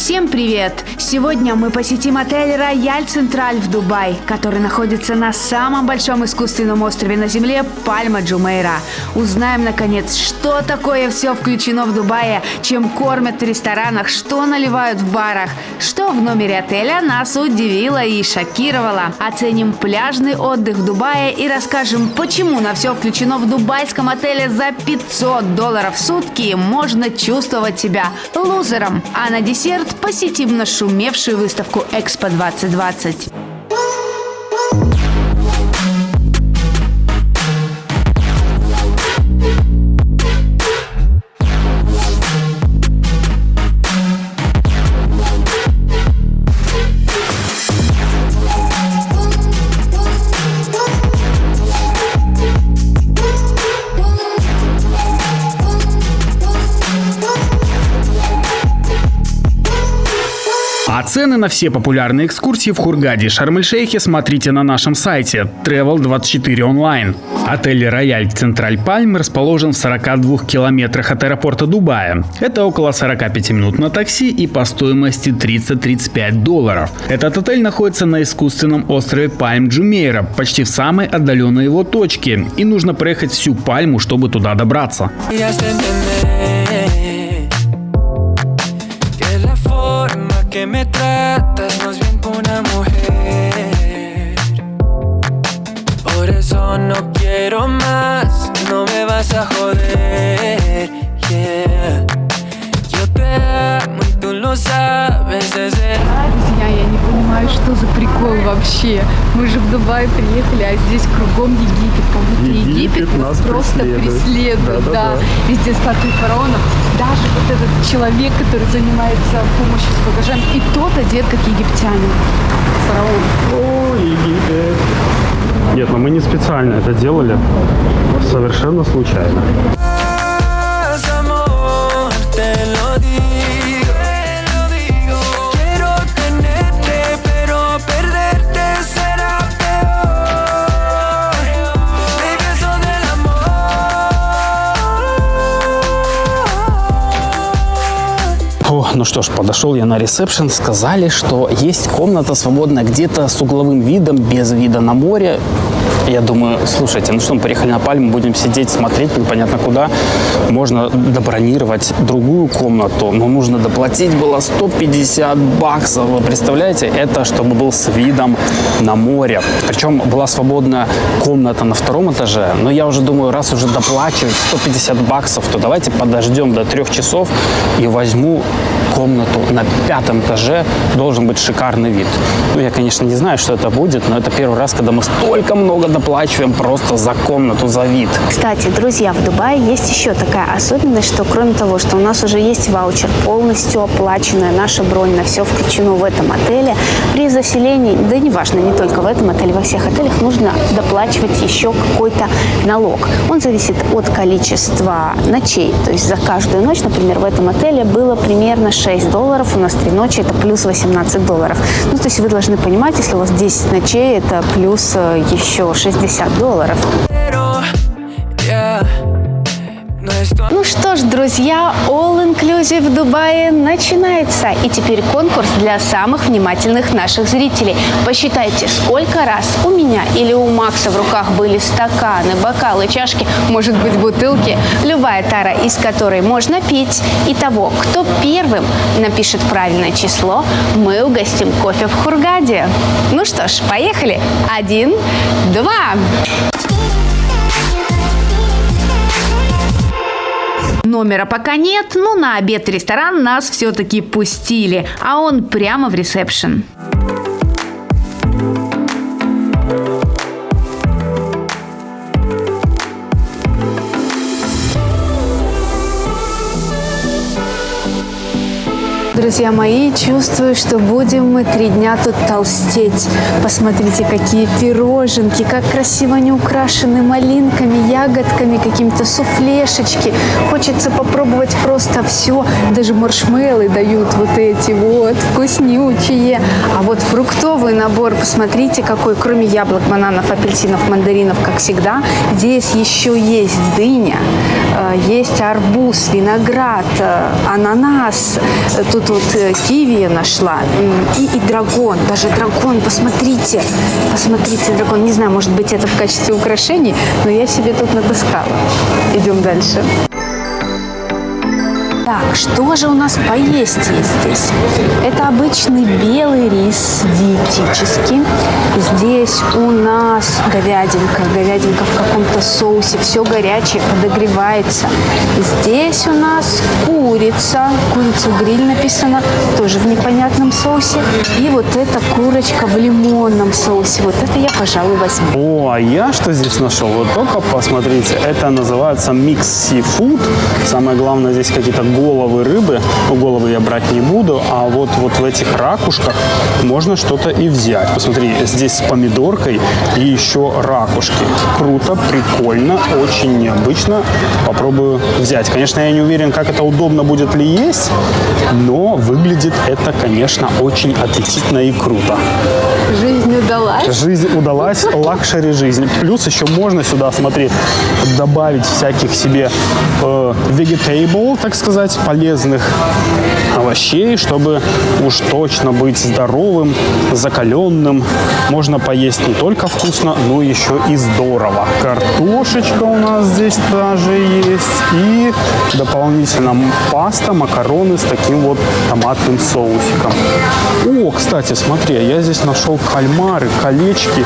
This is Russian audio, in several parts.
Всем привет! Сегодня мы посетим отель «Рояль Централь» в Дубае, который находится на самом большом искусственном острове на земле Пальма-Джумейра. Узнаем, наконец, что такое все включено в Дубае, чем кормят в ресторанах, что наливают в барах, что в номере отеля нас удивило и шокировало. Оценим пляжный отдых в Дубае и расскажем, почему на все включено в дубайском отеле за $500 в сутки можно чувствовать себя лузером. А на десерт посетим нашумевшую выставку Экспо 2020. А цены на все популярные экскурсии в Хургаде и Шарм-эль-Шейхе смотрите на нашем сайте Travel24 онлайн. Отель «Рояль Централь Пальм» расположен в 42 километрах от аэропорта Дубая. Это около 45 минут на такси и по стоимости $30-35. Этот отель находится на искусственном острове Пальм-Джумейра, почти в самой отдаленной его точке. И нужно проехать всю Пальму, чтобы туда добраться. Que me tratas más bien como una mujer. Por eso no quiero más, no me vas a joder, yeah. Yo te amo y tú lo sabes desde... Друзья, я не понимаю, что за прикол вообще. Мы же в Дубай приехали, а здесь кругом Египет. Как будто Египет нас просто преследует. Да. Везде статуи фараонов. Даже вот этот человек, который занимается помощью с багажами, и тот одет как египтянин. Фараон. О, Египет. Нет, но мы не специально это делали. Совершенно случайно. Ну что ж, подошел я на ресепшн, сказали, что есть комната свободная где-то с угловым видом, без вида на море. Я думаю, слушайте, ну что, мы приехали на Пальму, будем сидеть, смотреть непонятно куда. Можно добронировать другую комнату, но нужно доплатить было $150. Вы представляете, это чтобы был с видом на море. Причем была свободная комната на втором этаже, но я уже думаю, раз уже доплачивать $150, то давайте подождем до 3 часов и возьму комнату на 5-м этаже, должен быть шикарный вид. Ну, я, конечно, не знаю, что это будет, но это первый раз, когда мы столько много доплачиваем просто за комнату, за вид. Кстати, друзья, в Дубае есть еще такая особенность, что кроме того, что у нас уже есть ваучер, полностью оплаченная наша бронь на все включено в этом отеле, при заселении, да неважно, не только в этом отеле, во всех отелях нужно доплачивать еще какой-то налог. Он зависит от количества ночей. То есть за каждую ночь, например, в этом отеле было примерно $6, у нас 3 ночи, это плюс $18. Ну, то есть вы должны понимать, если у вас 10 ночей, это плюс еще $60. Ну что ж, друзья, All Inclusive в Дубае начинается. И теперь конкурс для самых внимательных наших зрителей. Посчитайте, сколько раз у меня или у Макса в руках были стаканы, бокалы, чашки, может быть, бутылки, любая тара, из которой можно пить. И того, кто первым напишет правильное число, мы угостим кофе в Хургаде. Ну что ж, поехали. 1, 2. Номера пока нет, но на обед в ресторан нас все-таки пустили, а он прямо в ресепшн. Друзья мои, чувствую, что будем мы 3 дня тут толстеть. Посмотрите, какие пироженки, как красиво они украшены малинками, ягодками, какими-то суфлешечки. Хочется попробовать просто все. Даже маршмеллы дают вот эти вот, вкуснючие. А вот фруктовый набор, посмотрите, какой, кроме яблок, бананов, апельсинов, мандаринов, как всегда, здесь еще есть дыня, есть арбуз, виноград, ананас. Тут тут киви я нашла и дракон. Даже дракон, посмотрите. Посмотрите, дракон. Не знаю, может быть, это в качестве украшений, но я себе тут натаскала. Идем дальше. Так, что же у нас поесть есть здесь? Это обычный белый рис диетический. Здесь у нас говядинка. Говядинка в каком-то соусе. Все горячее, подогревается. Здесь у нас курица. Курица-гриль написано. Тоже в непонятном соусе. И вот эта курочка в лимонном соусе. Вот это я, пожалуй, возьму. О, а я что здесь нашел? Вот только посмотрите. Это называется микс сифуд. Самое главное, здесь какие-то головы рыбы. Ну, головы я брать не буду. А вот в этих ракушках можно что-то и взять. Посмотри, здесь с помидоркой и еще ракушки. Круто, прикольно, очень необычно. Попробую взять. Конечно, я не уверен, как это удобно будет ли есть, но выглядит это, конечно, очень аппетитно и круто. Жизнь удалась. Жизнь удалась, лакшери жизнь. Плюс еще можно сюда, смотри, добавить всяких себе vegetable, так сказать, полезных овощей, чтобы уж точно быть здоровым, закаленным. Можно поесть не только вкусно, но еще и здорово. Картошечка у нас здесь тоже есть. И дополнительно паста, макароны с таким вот томатным соусиком. О, кстати, смотри, я здесь нашел кальмары, колечки.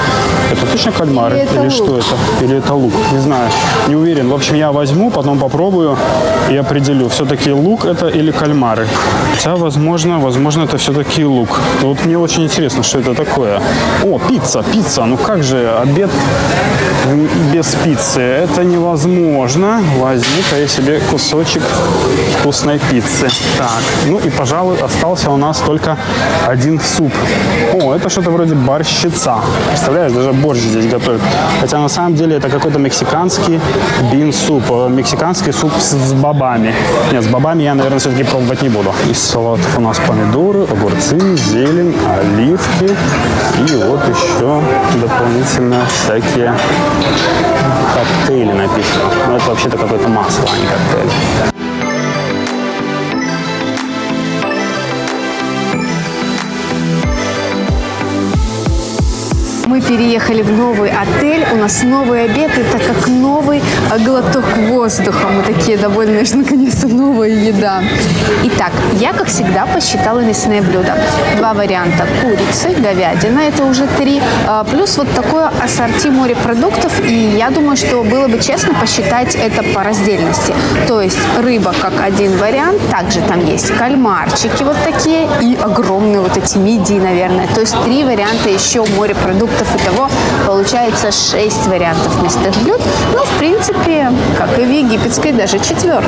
Это точно кальмары? Или что это? Или это лук? Не знаю, не уверен. В общем, я возьму, потом попробую и определю, все-таки лук это или кальмары. Хотя, возможно, это все-таки лук. Вот мне очень интересно, что это такое. О, пицца. Ну как же обед без пиццы? Это невозможно. Возьму-ка я себе кусочек вкусной пиццы. Так, ну и, пожалуй, остался у нас только один суп. О, это что-то вроде борщица. Представляешь, даже борщ здесь готовят. Хотя на самом деле это какой-то мексиканский бин-суп. Мексиканский суп с бобами. Нет, с бобами я, наверное, все-таки пробовать не буду. Из салатов у нас помидоры, огурцы, зелень, оливки. И вот еще дополнительно всякие коктейли написано. Но это вообще-то какое-то масло, а не коктейль. Мы переехали в новый отель, у нас новый обед, это как новый глоток воздуха. Мы такие довольны, что наконец-то новая еда. Итак, я, как всегда, посчитала мясные блюда. 2 варианта курицы, говядина, это уже 3, плюс вот такое ассорти морепродуктов. И я думаю, что было бы честно посчитать это по раздельности. То есть рыба как один вариант, также там есть кальмарчики вот такие и огромные вот эти мидии, наверное. То есть 3 варианта еще морепродуктов. Итого получается 6 вариантов мясных блюд. Ну, в принципе, как и в египетской, даже 4.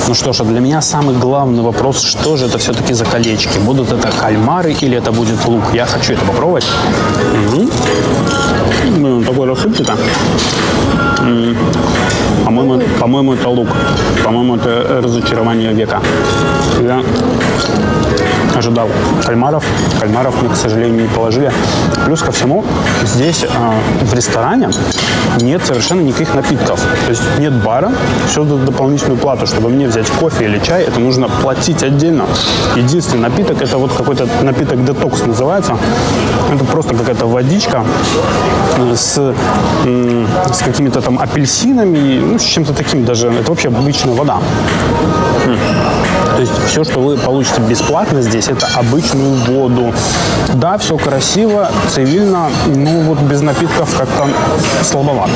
Ну что ж, а для меня самый главный вопрос, что же это все-таки за колечки? Будут это кальмары или это будет лук? Я хочу это попробовать. Угу. Блин, такой рассыпчатый. По-моему, это лук. По-моему, это разочарование века. Я ожидал кальмаров. Кальмаров мне, к сожалению, не положили. Плюс ко всему, здесь в ресторане нет совершенно никаких напитков. То есть нет бара, все за дополнительную плату. Чтобы мне взять кофе или чай, это нужно платить отдельно. Единственный напиток, это вот какой-то напиток детокс называется. Это просто какая-то водичка с какими-то там апельсинами, ну, с чем-то таким даже. Это вообще обычная вода. То есть все, что вы получите бесплатно здесь, это обычную воду. Да, все красиво, цивильно, но вот без напитков как-то слабовато.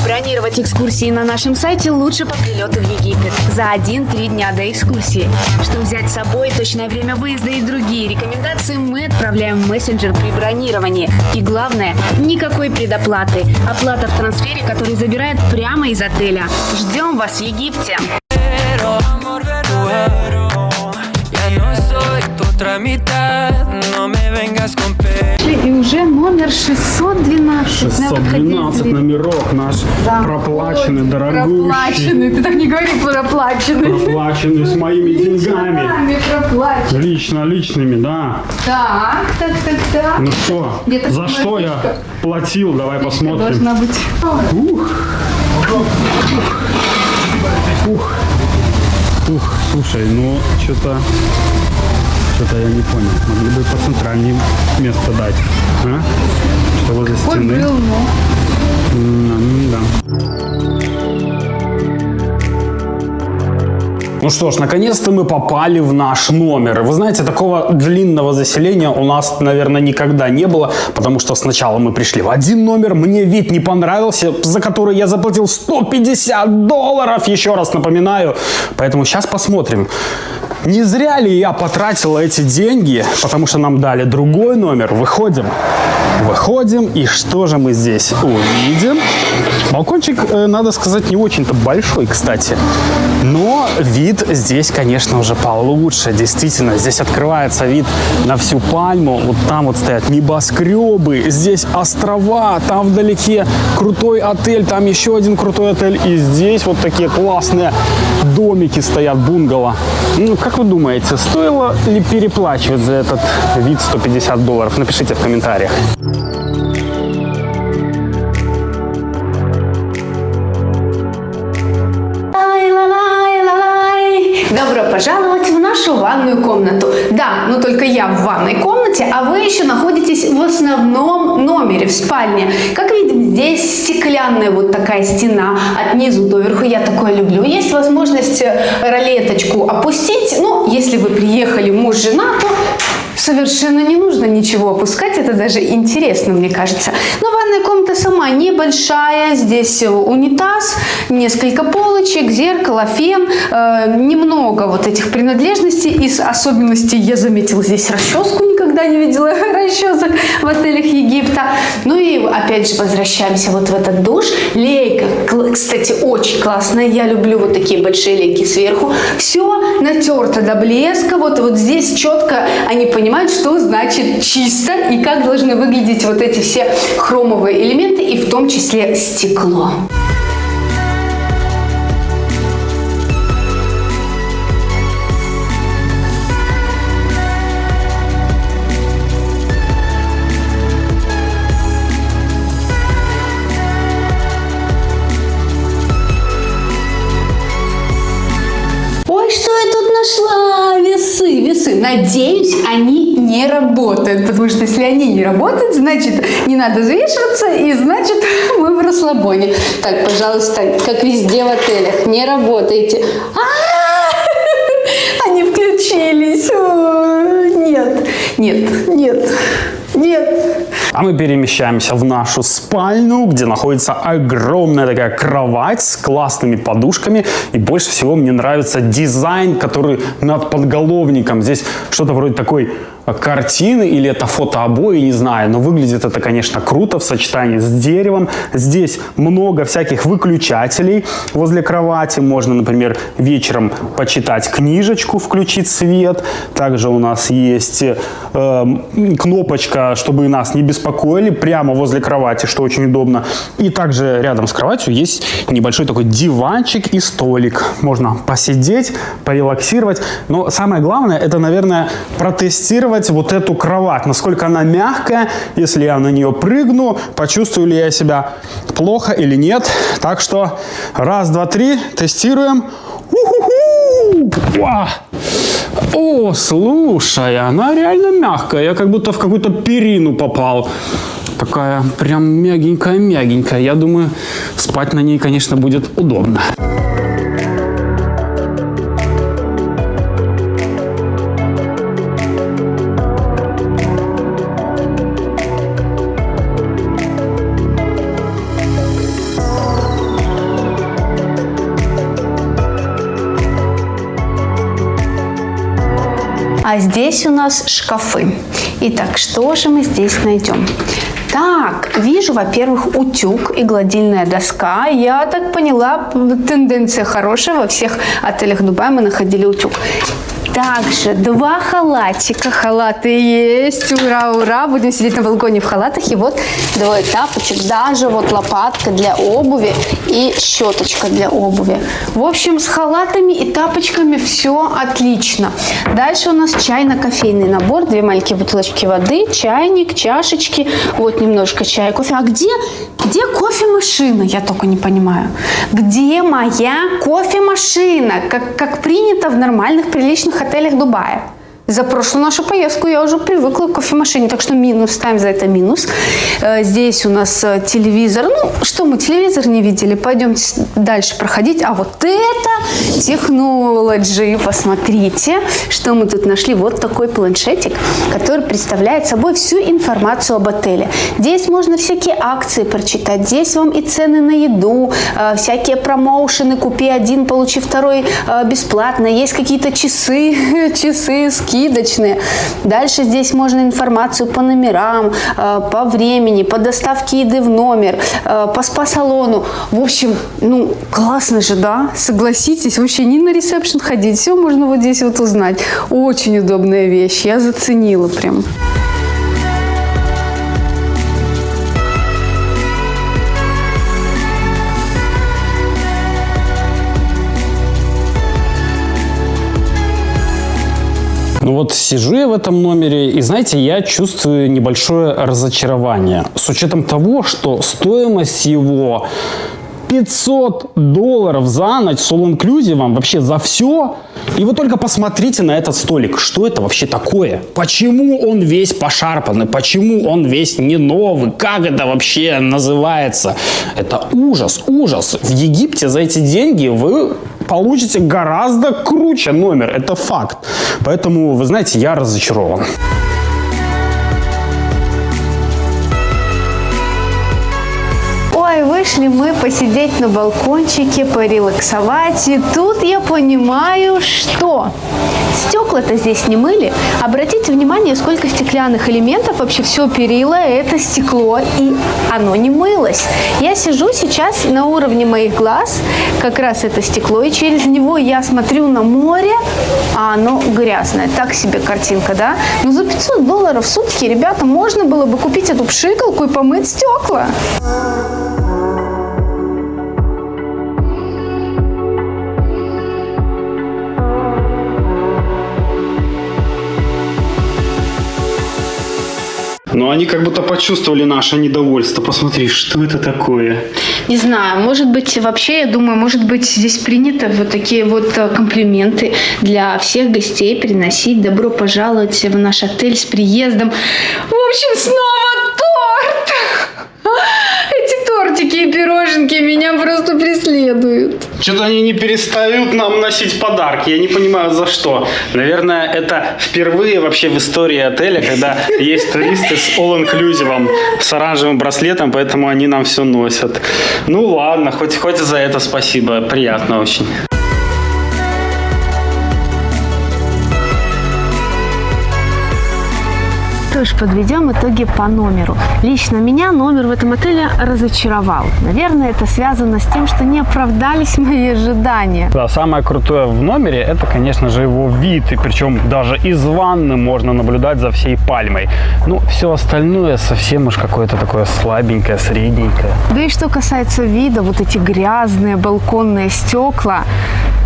Бронировать экскурсии на нашем сайте лучше по прилету в Египет. За 1-3 дня до экскурсии. Что взять с собой, точное время выезда и другие рекомендации мы отправляем в мессенджер при бронировании. И главное, никакой предоплаты. Оплата в трансфере, который забирает прямо из отеля. Ждем вас в Египте. И уже номер 612. 612 номерок наш проплаченный, дорогущий. Проплаченный. Ты так не говори, проплаченный. Проплаченный с моими деньгами. Проплаченный. Личными, да. Так. Ну что, Где-то за что я платил? Давай посмотрим. Должна быть. Ух, Слушай, ну что-то я не понял. Могли бы по центральнее место дать. А? Что возле стены. Да. Ну что ж, наконец-то мы попали в наш номер. Вы знаете, такого длинного заселения у нас, наверное, никогда не было, потому что сначала мы пришли в один номер, мне вид не понравился, за который я заплатил $150, еще раз напоминаю. Поэтому сейчас посмотрим, не зря ли я потратил эти деньги, потому что нам дали другой номер. Выходим, и что же мы здесь увидим? Балкончик, надо сказать, не очень-то большой, кстати. Но вид здесь, конечно, уже получше. Действительно, здесь открывается вид на всю Пальму. Вот там вот стоят небоскребы, здесь острова, там вдалеке крутой отель, там еще один крутой отель. И здесь вот такие классные домики стоят, бунгало. Ну, как вы думаете, стоило ли переплачивать за этот вид $150? Напишите в комментариях. Добро пожаловать в нашу ванную комнату. Да, но только я в ванной комнате, а вы еще находитесь в основном номере, в спальне. Как видим, здесь стеклянная вот такая стена от низу до верху. Я такое люблю. Есть возможность ролеточку опустить. Ну, если вы приехали муж-жена, то совершенно не нужно ничего опускать, это даже интересно, мне кажется. Но ванная комната сама небольшая, здесь унитаз, несколько полочек, зеркало, фен, немного вот этих принадлежностей. Из особенностей я заметила здесь расческу, никогда не видела расчесок в отелях Египта. Ну и опять же возвращаемся вот в этот душ. Лейка, кстати, очень классная, я люблю вот такие большие лейки сверху. Все натерто до блеска, вот здесь четко они понимают, что значит чисто и как должны выглядеть вот эти все хромовые элементы, и в том числе стекло. Нашла весы. Надеюсь, они не работают, потому что если они не работают, значит, не надо взвешиваться, и значит, мы в расслабоне. Так, пожалуйста, как везде в отелях, не работайте. Они включились. Нет. А мы перемещаемся в нашу спальню, где находится огромная такая кровать с классными подушками. И больше всего мне нравится дизайн, который над подголовником. Здесь что-то вроде такой картины или это фотообои, не знаю. Но выглядит это, конечно, круто в сочетании с деревом. Здесь много всяких выключателей возле кровати. Можно, например, вечером почитать книжечку, включить свет. Также у нас есть кнопочка, чтобы нас не беспокоили, прямо возле кровати, что очень удобно. И также рядом с кроватью есть небольшой такой диванчик и столик. Можно посидеть, порелаксировать. Но самое главное, это, наверное, протестировать вот эту кровать, насколько она мягкая, если я на нее прыгну, почувствую ли я себя плохо или нет. Так что раз, два, три, тестируем. О, слушай, она реально мягкая, я как будто в какую-то перину попал. Такая прям мягенькая. Я думаю, спать на ней, конечно, будет удобно. А здесь у нас шкафы. Итак, что же мы здесь найдем? Так, вижу, во-первых, утюг и гладильная доска. Я так поняла, тенденция хорошая. Во всех отелях Дубая мы находили утюг. Также 2 халатика. Халаты есть. Ура, ура. Будем сидеть на балконе в халатах. И вот 2 тапочек. Даже вот лопатка для обуви и щеточка для обуви. В общем, с халатами и тапочками все отлично. Дальше у нас чайно-кофейный набор. 2 маленькие бутылочки воды, чайник, чашечки. Вот немножко чая, кофе. А где кофемашина? Я только не понимаю. Где моя кофемашина? Как принято в нормальных, приличных отелях Дубая. За прошлую нашу поездку я уже привыкла к кофемашине, так что минус, ставим за это минус. Здесь у нас телевизор. Ну, что мы телевизор не видели? Пойдемте дальше проходить. А вот это технологии. Посмотрите, что мы тут нашли. Вот такой планшетик, который представляет собой всю информацию об отеле. Здесь можно всякие акции прочитать. Здесь вам и цены на еду, всякие промоушены. Купи 1, получи 2 бесплатно. Есть какие-то часы, скидочные. Дальше здесь можно информацию по номерам, по времени, по доставке еды в номер, по спа-салону. В общем, ну, классно же, да? Согласитесь, вообще не на ресепшн ходить. Все можно вот здесь вот узнать. Очень удобная вещь. Я заценила прям. Ну вот сижу я в этом номере, и, знаете, я чувствую небольшое разочарование. С учетом того, что стоимость его $500 за ночь с all-inclusive, вообще за все. И вы только посмотрите на этот столик. Что это вообще такое? Почему он весь пошарпанный? Почему он весь не новый? Как это вообще называется? Это ужас, ужас. В Египте за эти деньги вы получите гораздо круче номер. Это факт. Поэтому, вы знаете, я разочарован. Ой, вышли мы посидеть на балкончике, порелаксовать. И тут я понимаю, что стекла-то здесь не мыли. Обратите внимание, сколько стеклянных элементов, вообще все перила, это стекло, и оно не мылось. Я сижу сейчас на уровне моих глаз, как раз это стекло, и через него я смотрю на море, а оно грязное. Так себе картинка, да? Но за $500 в сутки, ребята, можно было бы купить эту пшикалку и помыть стекла. Но они как будто почувствовали наше недовольство. Посмотри, что это такое? Не знаю, может быть, вообще, я думаю, может быть, здесь принято вот такие вот комплименты для всех гостей приносить. Добро пожаловать в наш отель с приездом. В общем, снова торт! Эти тортики и пироженки меня просто преследуют. Что-то они не перестают нам носить подарки. Я не понимаю, за что. Наверное, это впервые вообще в истории отеля, когда есть туристы с all-inclusive, с оранжевым браслетом, поэтому они нам все носят. Ну ладно, хоть за это спасибо. Приятно очень. Что ж, подведем итоги по номеру. Лично меня номер в этом отеле разочаровал. Наверное, это связано с тем, что не оправдались мои ожидания. Да, самое крутое в номере – это, конечно же, его вид. И причем даже из ванны можно наблюдать за всей Пальмой. Ну, все остальное совсем уж какое-то такое слабенькое, средненькое. Да и что касается вида, вот эти грязные балконные стекла,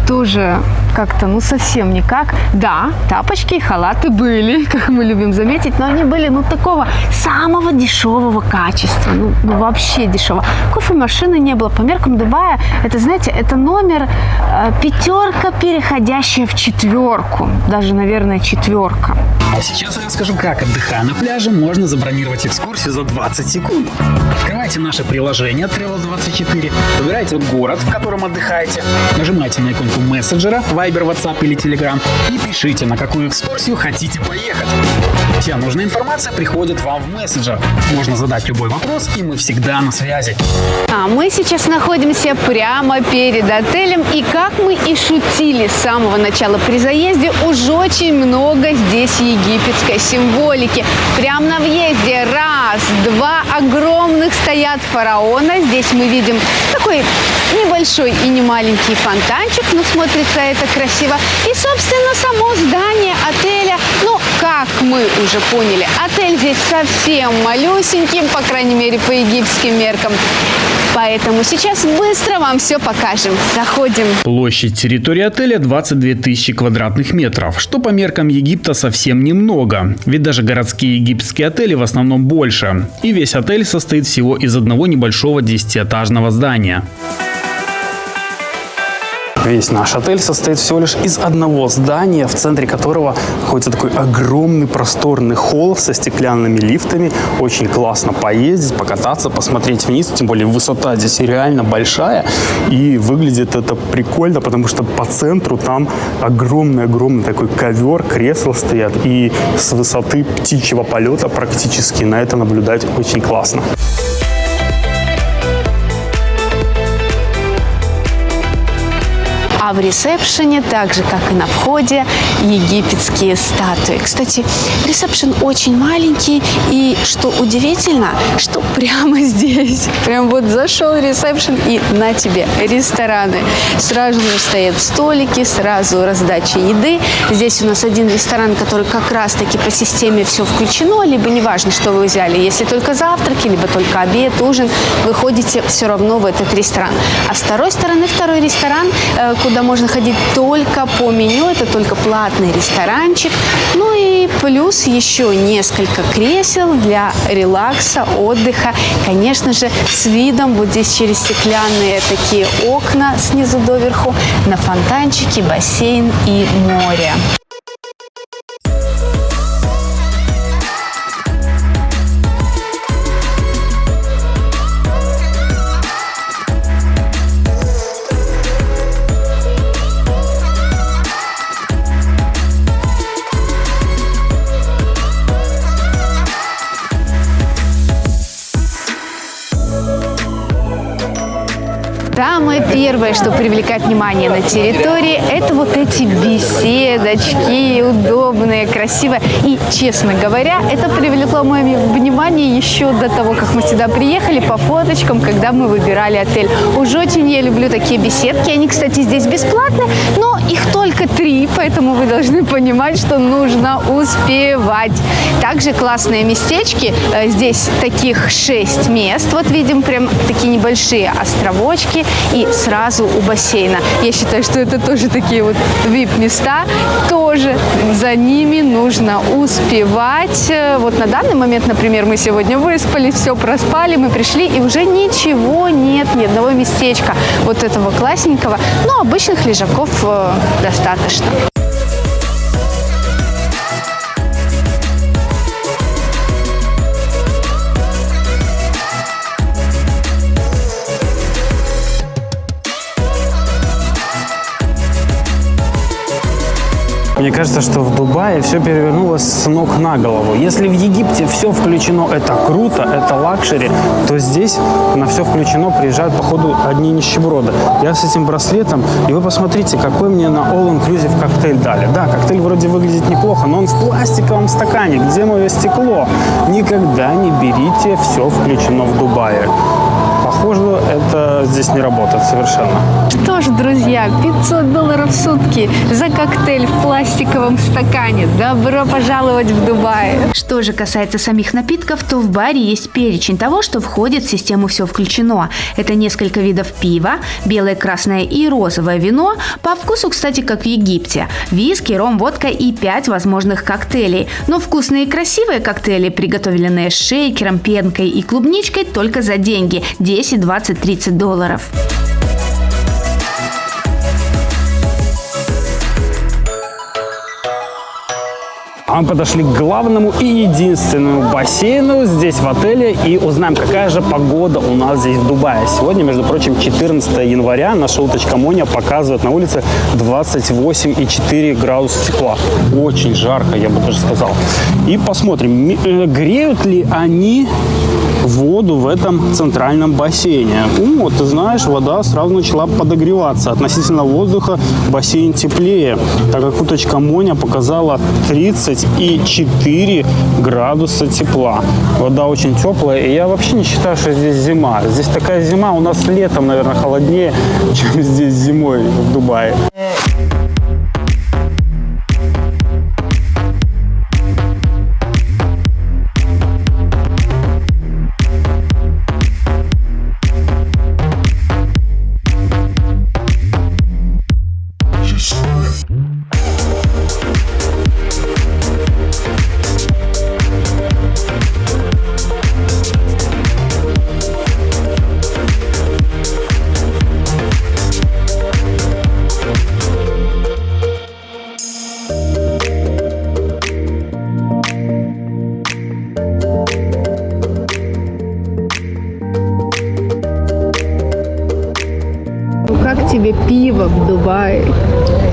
тоже как-то, ну, совсем никак. Да, тапочки и халаты были, как мы любим заметить, но они были, ну, такого самого дешевого качества. Ну вообще дешевого. Кофемашины не было. По меркам Дубая, это, знаете, это номер 5, переходящая в 4. Даже, наверное, 4. А сейчас я расскажу, как, отдыхая на пляже, можно забронировать экскурсию за 20 секунд. Открывайте наше приложение Travel24, выбирайте город, в котором отдыхаете, нажимайте на иконку мессенджера, Viber, WhatsApp или Telegram и пишите, на какую экскурсию хотите поехать. Вся нужная информация приходит вам в мессенджер. Можно задать любой вопрос, и мы всегда на связи. А мы сейчас находимся прямо перед отелем, и как мы и шутили с самого начала при заезде, уж очень много здесь египетской символики. Прямо на въезде два огромных стоят фараона. Здесь мы видим такой небольшой и не маленький фонтанчик, но смотрится это красиво. И, собственно, само здание отеля. Ну, как мы уже поняли, отель здесь совсем малюсенький, по крайней мере, по египетским меркам. Поэтому сейчас быстро вам все покажем. Заходим. Площадь территории отеля 22 тысячи квадратных метров, что по меркам Египта совсем немного. Ведь даже городские египетские отели в основном больше. И весь отель состоит всего из одного небольшого 10-этажного здания. Весь наш отель состоит всего лишь из одного здания, в центре которого находится такой огромный просторный холл со стеклянными лифтами. Очень классно поездить, покататься, посмотреть вниз. Тем более высота здесь реально большая. И выглядит это прикольно, потому что по центру там огромный-огромный такой ковер, кресла стоят. И с высоты птичьего полета практически на это наблюдать очень классно. А в ресепшене, так же, как и на входе, египетские статуи. Кстати, ресепшен очень маленький, и что удивительно, что прямо здесь, прям вот зашел ресепшен, и на тебе рестораны. Сразу же стоят столики, сразу раздача еды. Здесь у нас один ресторан, который как раз-таки по системе все включено, либо неважно, что вы взяли, если только завтраки, либо только обед, ужин, вы ходите все равно в этот ресторан. А с второй стороны, второй ресторан, куда можно ходить только по меню, это только платный ресторанчик. Ну и плюс еще несколько кресел для релакса, отдыха. Конечно же, с видом вот здесь через стеклянные такие окна снизу доверху на фонтанчики, бассейн и море. Самое первое, что привлекает внимание на территории, это вот эти беседочки, удобные, красивые. И, честно говоря, это привлекло мое внимание еще до того, как мы сюда приехали, по фоточкам, когда мы выбирали отель. Уж очень я люблю такие беседки. Они, кстати, здесь бесплатные, но их только 3, поэтому вы должны понимать, что нужно успевать. Также классные местечки. Здесь таких 6 мест. Вот видим прям такие небольшие островочки. И сразу у бассейна. Я считаю, что это тоже такие вот VIP-места. Тоже за ними нужно успевать. Вот на данный момент, например, мы сегодня выспались, все проспали, мы пришли, и уже ничего нет, ни одного местечка вот этого классненького. Но обычных лежаков достаточно. Мне кажется, что в Дубае все перевернулось с ног на голову. Если в Египте все включено, это круто, это лакшери, то здесь на все включено приезжают, походу, одни нищеброды. Я с этим браслетом, и вы посмотрите, какой мне на all-inclusive коктейль дали. Да, коктейль вроде выглядит неплохо, но он в пластиковом стакане. Где мое стекло? Никогда не берите все включено в Дубае. Похоже, это здесь не работает совершенно. Что ж, друзья, $500 в сутки за коктейль в пластиковом стакане. Добро пожаловать в Дубай. Что же касается самих напитков, то в баре есть перечень того, что входит в систему «Все включено». Это несколько видов пива, белое, красное и розовое вино. По вкусу, кстати, как в Египте. Виски, ром, водка и 5 возможных коктейлей. Но вкусные и красивые коктейли, приготовленные с шейкером, пенкой и клубничкой, только за деньги. 10, 20, 30 долларов. А мы подошли к главному и единственному бассейну здесь в отеле и узнаем, какая же погода у нас здесь в Дубае. Сегодня, между прочим, 14 января. Наша уточка Моня показывает на улице 28,4 градуса тепла. Очень жарко, я бы даже сказал. И посмотрим, греют ли они воду в этом центральном бассейне. Вот, ты знаешь, вода сразу начала подогреваться. Относительно воздуха бассейн теплее, так как уточка Моня показала 34 градуса тепла. Вода очень теплая, и я вообще не считаю, что здесь зима. Здесь такая зима, у нас летом, наверное, холоднее, чем здесь зимой в Дубае. Как тебе пиво в Дубае?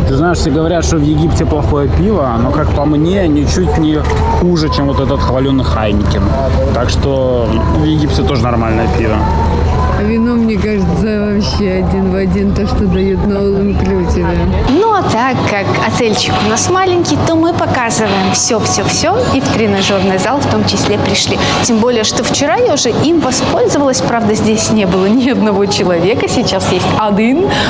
Ты знаешь, все говорят, что в Египте плохое пиво, но, как по мне, ничуть не хуже, чем вот этот хваленый Хайнекен. Так что в Египте тоже нормальное пиво. А вино, мне кажется, вообще один в один то, что дают на all-inclusive. Ну, а так как отельчик у нас маленький, то мы показываем все-все-все и в тренажерный зал в том числе пришли. Тем более, что вчера я уже им воспользовалась, правда, здесь не было ни одного человека, сейчас есть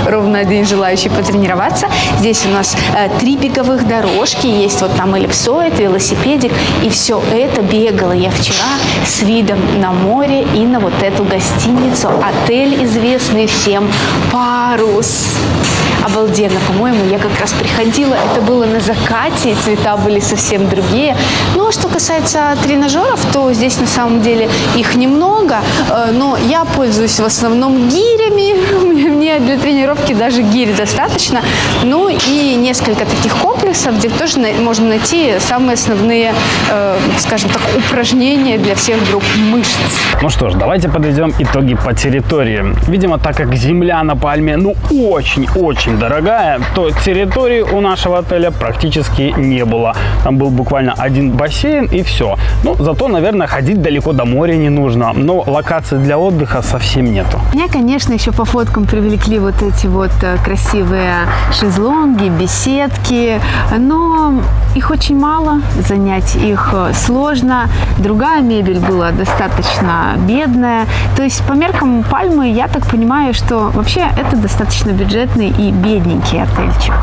ровно один желающий потренироваться. Здесь у нас 3 беговых дорожки, есть вот там эллипсоид, велосипедик, и все это бегала я вчера с видом на море и на вот эту гостиницу. Отель, известный всем, «Парус». Обалденно, по-моему, я как раз приходила, это было на закате, и цвета были совсем другие. Ну, а что касается тренажеров, то здесь на самом деле их немного, но я пользуюсь в основном гирями, мне для тренировки даже гирь достаточно. Ну, и несколько таких комплексов, где тоже можно найти самые основные, скажем так, упражнения для всех групп мышц. Ну что ж, давайте подведем итоги по территории. Видимо, так как земля на Пальме, ну, очень дорогая, то территории у нашего отеля практически не было. Там был буквально один бассейн и все. Ну, зато, наверное, ходить далеко до моря не нужно. Но локаций для отдыха совсем нету. Меня, конечно, еще по фоткам привлекли вот эти вот красивые шезлонги, беседки, но их очень мало, занять их сложно. Другая мебель была достаточно бедная. То есть по меркам Пальмы, я так понимаю, что вообще это достаточно бюджетный и бедненький отельчик.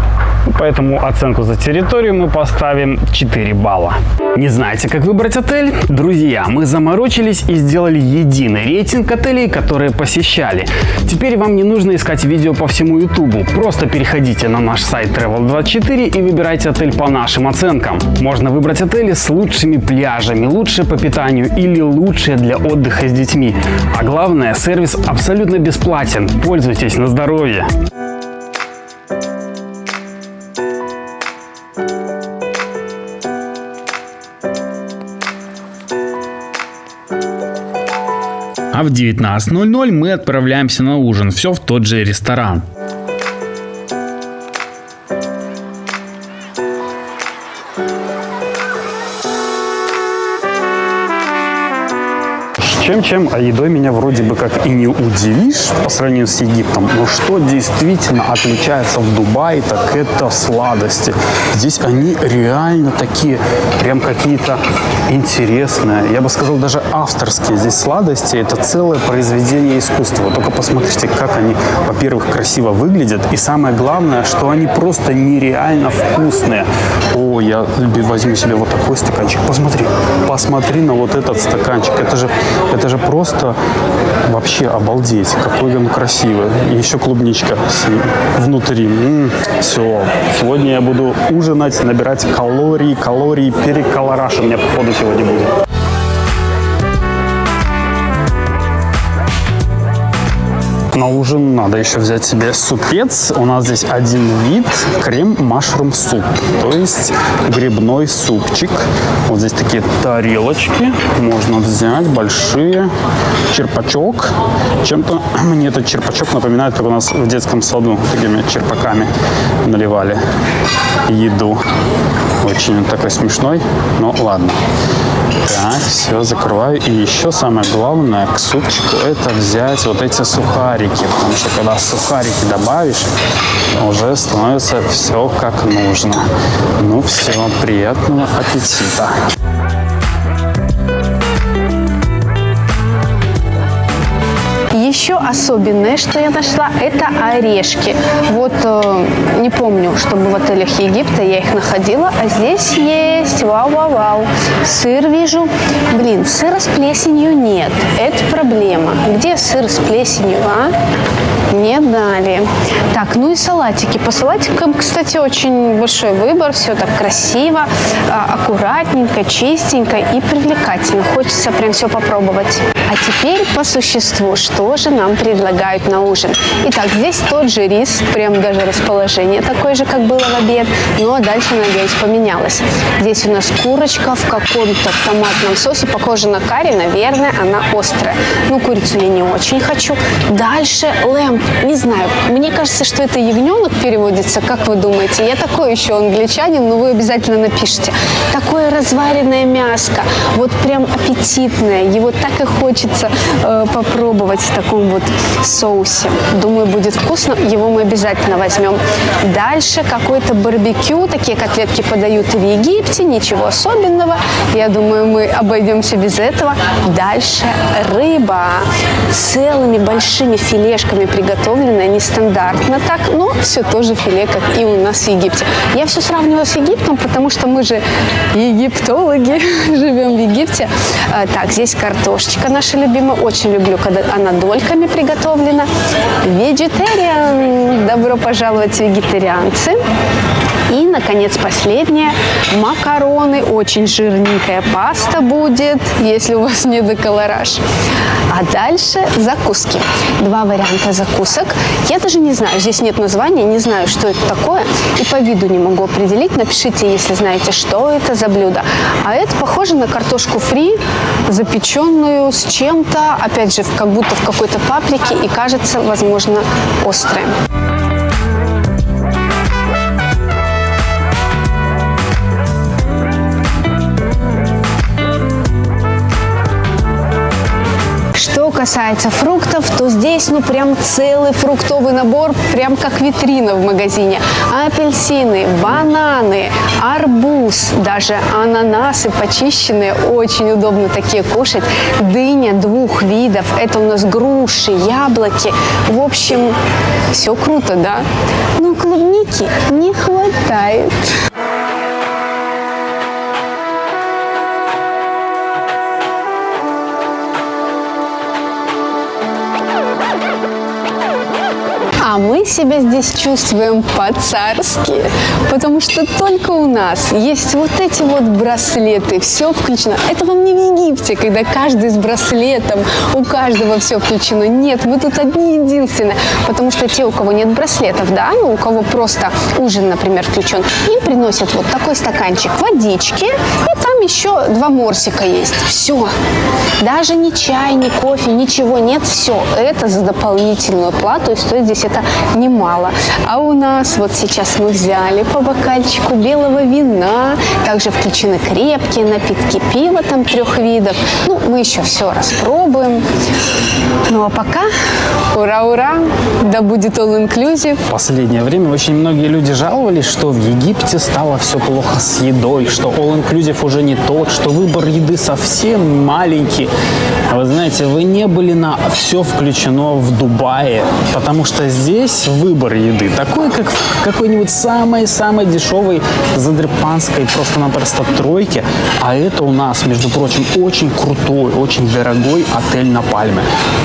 Поэтому оценку за территорию мы поставим 4 балла. Не знаете, как выбрать отель? Друзья, мы заморочились и сделали единый рейтинг отелей, которые посещали. Теперь вам не нужно искать видео по всему YouTube. Просто переходите на наш сайт Travel24 и выбирайте отель по нашим оценкам. Можно выбрать отели с лучшими пляжами, лучшие по питанию или лучшие для отдыха с детьми. А главное, сервис абсолютно бесплатен. Пользуйтесь на здоровье. А в 19:00 мы отправляемся на ужин. Все в тот же ресторан. Чем, а едой меня вроде бы как и не удивишь по сравнению с Египтом. Но что действительно отличается в Дубае, так это сладости. Здесь они реально такие, прям какие-то интересные. Я бы сказал, даже авторские. Здесь сладости – это целое произведение искусства. Вот только посмотрите, как они, во-первых, красиво выглядят. И самое главное, что они просто нереально вкусные. О, я возьму себе вот такой стаканчик. Посмотри на вот этот стаканчик. Это же просто вообще обалдеть, какой он красивый. И еще клубничка внутри. Все. Сегодня я буду ужинать, набирать калории, переколораж у меня походу сегодня будет. На ужин надо еще взять себе супец. У нас здесь один вид – крем-машрум суп, то есть грибной супчик. Вот здесь такие тарелочки можно взять, большие. Черпачок. Чем-то мне этот черпачок напоминает, как у нас в детском саду такими черпаками наливали еду. Очень он такой смешной, но ладно. Так, все, закрываю. И еще самое главное к супчику – это взять вот эти сухарики. Потому что когда сухарики добавишь, уже становится все как нужно. Ну все, приятного аппетита. Еще особенное, что я нашла, это орешки. Вот не помню, чтобы в отелях Египта я их находила, а здесь есть. Вау-вау-вау. Сыр вижу. Блин, сыра с плесенью нет. Это проблема. Где сыр с плесенью, а? Не дали. Так, ну и салатики. По салатикам, кстати, очень большой выбор. Все так красиво, аккуратненько, чистенько и привлекательно. Хочется прям все попробовать. А теперь по существу, что же нам предлагают на ужин. Итак, здесь тот же рис, прям даже расположение такое же, как было в обед, но дальше, надеюсь, поменялось. Здесь у нас курочка в каком-то томатном соусе, похоже на карри, наверное, она острая. Ну, курицу я не очень хочу. Дальше лэмп, не знаю, мне кажется, что это ягненок переводится, как вы думаете? Я такой еще англичанин, но вы обязательно напишите. Такое разваренное мяско, вот прям аппетитное, его так и хочется попробовать в таком вот соусе. Думаю, будет вкусно, его мы обязательно возьмем. Дальше какой-то барбекю, такие котлетки подают и в Египте, ничего особенного. Я думаю, мы обойдемся без этого. Дальше рыба целыми большими филешками приготовленная, нестандартно так, но все тоже филе, как и у нас в Египте. Я все сравниваю с Египтом, потому что мы же египтологи, живем в Египте. Так, здесь картошечка наша любимая. Очень люблю, когда она дольками приготовлена. Vegetarian. Добро пожаловать, вегетарианцы. И, наконец, последнее. Макароны. Очень жирненькая паста будет, если у вас не деколораж. А дальше закуски. Два варианта закусок. Я даже не знаю, здесь нет названия, не знаю, что это такое. И по виду не могу определить. Напишите, если знаете, что это за блюдо. А это похоже на картошку фри, запеченную с чем-то, опять же, как будто в какой-то паприке, и кажется, возможно, острым. Что касается фруктов, то здесь, ну, прям целый фруктовый набор, прям как витрина в магазине. Апельсины, бананы, арбуз, даже ананасы почищенные, очень удобно такие кушать. Дыня двух видов, это у нас груши, яблоки. В общем, все круто, да? Но клубники не хватает. А мы себя здесь чувствуем по-царски, потому что только у нас есть вот эти вот браслеты, все включено. Это вам не в Египте, когда каждый с браслетом, у каждого все включено. Нет, мы тут одни единственные, потому что те, у кого нет браслетов, да, ну, у кого просто ужин, например, включен, им приносят вот такой стаканчик водички, и там еще 2 морсика есть. Все. Даже ни чай, ни кофе, ничего нет, все. Это за дополнительную плату, и стоит здесь это немало. А у нас вот сейчас мы взяли по бокальчику белого вина, также включены крепкие напитки, пива там 3 видов. Ну, мы еще все распробуем. Ну, а пока, ура-ура, да будет all-inclusive. В последнее время очень многие люди жаловались, что в Египте стало все плохо с едой, что all-inclusive уже не тот, что выбор еды совсем маленький. Вы знаете, вы не были на «все включено» в Дубае, потому что здесь выбор еды такой, как в какой-нибудь самой-самой дешевой задрипанской просто-напросто тройке. А это у нас, между прочим, очень крутой, очень дорогой отель на Пальме.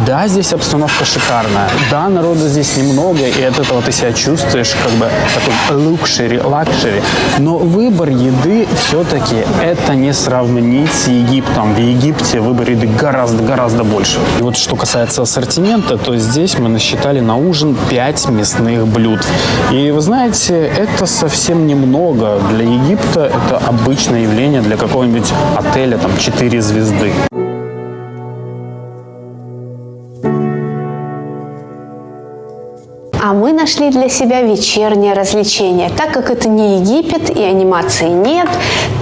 Да, здесь обстановка шикарная. Да, народа здесь немного, и от этого ты себя чувствуешь как бы такой лакшери. Но выбор еды все-таки это это не сравнить с Египтом. В Египте выбор еды гораздо больше. И вот что касается ассортимента, то здесь мы насчитали на ужин 5 мясных блюд. И вы знаете, это совсем немного. Для Египта это обычное явление, для какого-нибудь отеля, там, 4 звезды. А мы нашли для себя вечернее развлечение. Так как это не Египет и анимации нет,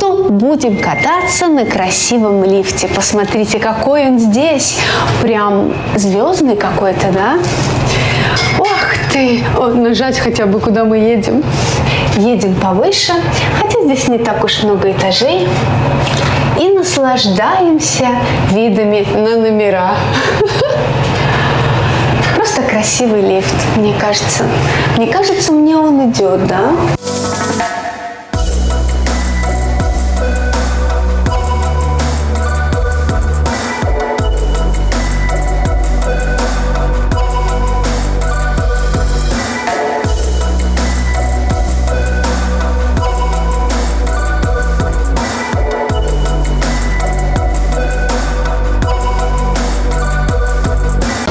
то будем кататься на красивом лифте. Посмотрите, какой он здесь. Прям звездный какой-то, да? Ох ты! Нажать хотя бы, куда мы едем. Едем повыше, хотя здесь не так уж много этажей. И наслаждаемся видами на номера. Просто красивый лифт, мне кажется. Мне кажется, мне он идет, да?